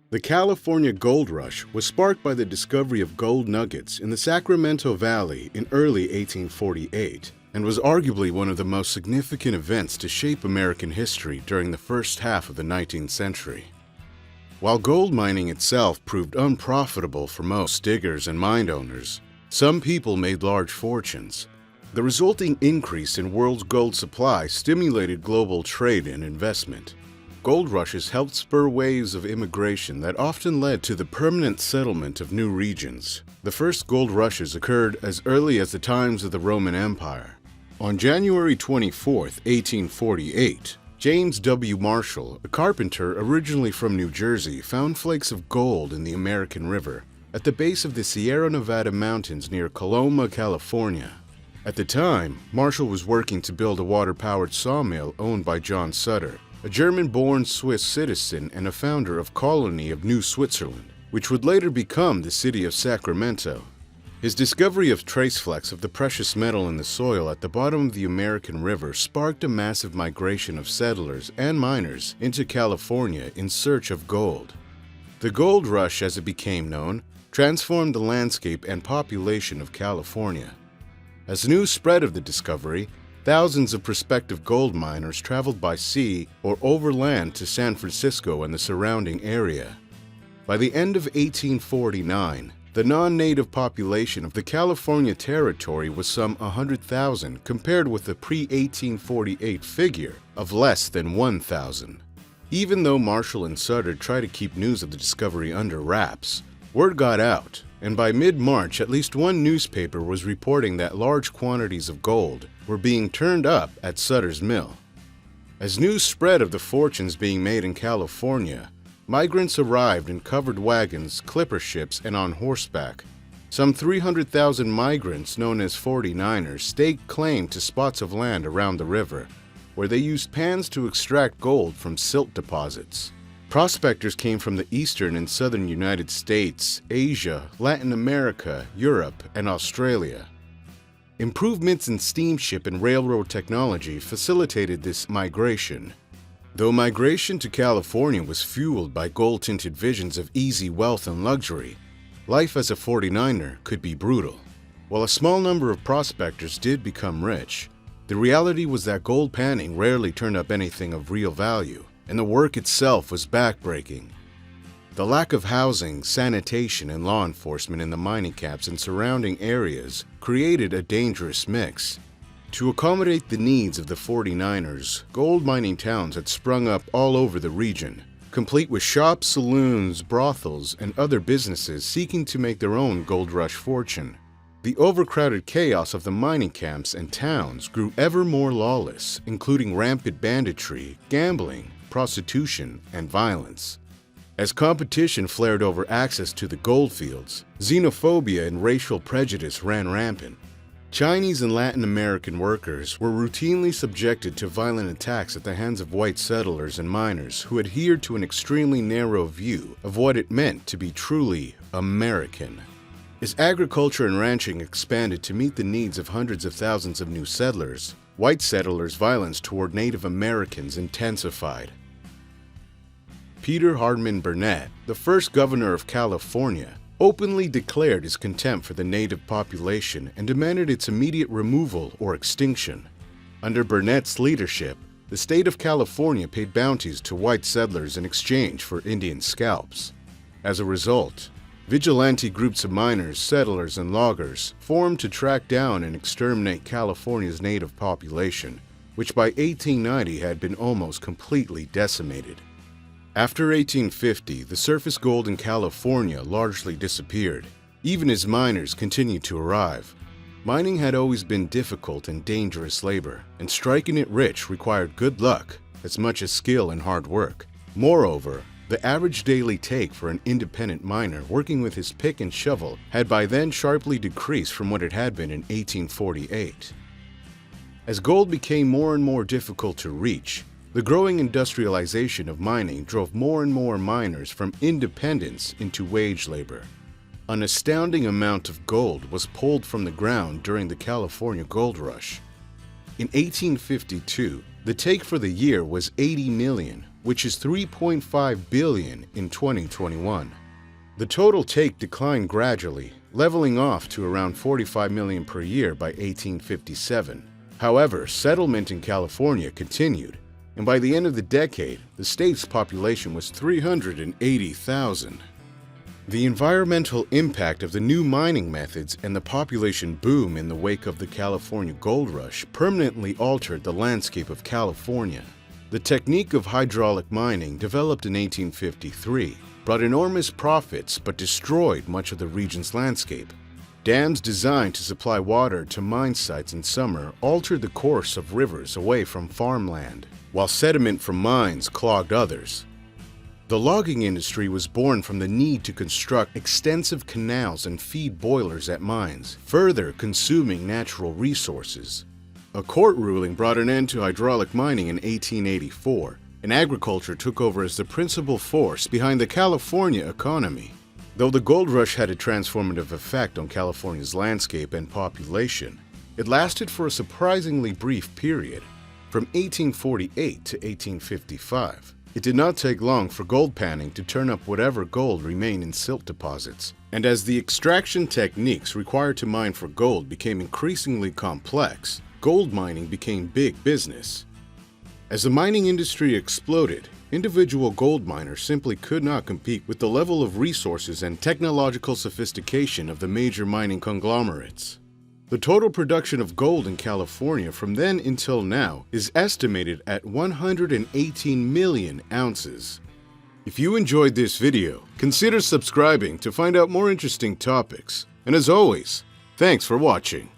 The California gold rush was sparked by the discovery of gold nuggets in the Sacramento Valley in early 1848 and was arguably one of the most significant events to shape American history during the first half of the 19th century. While gold mining itself proved unprofitable for most diggers and mine owners, some people made large fortunes. The resulting increase in world's gold supply stimulated global trade and investment. Gold rushes helped spur waves of immigration that often led to the permanent settlement of new regions. The first gold rushes occurred as early as the times of the Roman Empire. On January 24, 1848, James W. Marshall, a carpenter originally from New Jersey, found flakes of gold in the American River at the base of the Sierra Nevada mountains near Coloma, California. At the time, Marshall was working to build a water-powered sawmill owned by John Sutter, a German-born Swiss citizen and a founder of colony of New Switzerland, which would later become the city of Sacramento. His discovery of trace flecks of the precious metal in the soil at the bottom of the American River sparked a massive migration of settlers and miners into California in search of gold. The gold rush, as it became known, transformed the landscape and population of California. As news spread of the discovery, thousands of prospective gold miners traveled by sea or overland to San Francisco and the surrounding area. By the end of 1849, the non-native population of the California territory was some 100,000 compared with the pre-1848 figure of less than 1,000. Even though Marshall and Sutter tried to keep news of the discovery under wraps, word got out, and by mid-March at least one newspaper was reporting that large quantities of gold were being turned up at Sutter's mill. As news spread of the fortunes being made in California, migrants arrived in covered wagons, clipper ships, and on horseback. Some 300,000 migrants, known as 49ers, staked claim to spots of land around the river, where they used pans to extract gold from silt deposits. Prospectors came from the eastern and southern United States, Asia, Latin America, Europe, and Australia. Improvements in steamship and railroad technology facilitated this migration. Though migration to California was fueled by gold-tinted visions of easy wealth and luxury, life as a 49er could be brutal. While a small number of prospectors did become rich, the reality was that gold panning rarely turned up anything of real value, and the work itself was backbreaking. The lack of housing, sanitation, and law enforcement in the mining camps and surrounding areas created a dangerous mix. To accommodate the needs of the 49ers, gold mining towns had sprung up all over the region, complete with shops, saloons, brothels, and other businesses seeking to make their own gold rush fortune. The overcrowded chaos of the mining camps and towns grew ever more lawless, including rampant banditry, gambling, prostitution, and violence. As competition flared over access to the gold fields, xenophobia and racial prejudice ran rampant. Chinese and Latin American workers were routinely subjected to violent attacks at the hands of white settlers and miners who adhered to an extremely narrow view of what it meant to be truly American. As agriculture and ranching expanded to meet the needs of hundreds of thousands of new settlers, white settlers' violence toward Native Americans intensified. Peter Hardman Burnett, the first governor of California, openly declared his contempt for the native population and demanded its immediate removal or extinction. Under Burnett's leadership, the state of California paid bounties to white settlers in exchange for Indian scalps. As a result, vigilante groups of miners, settlers, and loggers formed to track down and exterminate California's native population, which by 1890 had been almost completely decimated. After 1850, the surface gold in California largely disappeared, even as miners continued to arrive. Mining had always been difficult and dangerous labor, and striking it rich required good luck as much as skill and hard work. Moreover, the average daily take for an independent miner working with his pick and shovel had by then sharply decreased from what it had been in 1848. As gold became more and more difficult to reach, the growing industrialization of mining drove more and more miners from independence into wage labor. An astounding amount of gold was pulled from the ground during the California gold rush. In 1852, the take for the year was 80 million, which is $3.5 billion in 2021. The total take declined gradually, leveling off to around $45 million per year by 1857. However, settlement in California continued, and by the end of the decade, the state's population was 380,000. The environmental impact of the new mining methods and the population boom in the wake of the California gold rush permanently altered the landscape of California. The technique of hydraulic mining, developed in 1853, brought enormous profits but destroyed much of the region's landscape. Dams designed to supply water to mine sites in summer altered the course of rivers away from farmland, while sediment from mines clogged others. The logging industry was born from the need to construct extensive canals and feed boilers at mines, further consuming natural resources. A court ruling brought an end to hydraulic mining in 1884, and agriculture took over as the principal force behind the California economy. Though the gold rush had a transformative effect on California's landscape and population, it lasted for a surprisingly brief period, from 1848 to 1855. It did not take long for gold panning to turn up whatever gold remained in silt deposits, and as the extraction techniques required to mine for gold became increasingly complex, gold mining became big business. As the mining industry exploded, individual gold miners simply could not compete with the level of resources and technological sophistication of the major mining conglomerates. The total production of gold in California from then until now is estimated at 118 million ounces. If you enjoyed this video, consider subscribing to find out more interesting topics. And as always, thanks for watching.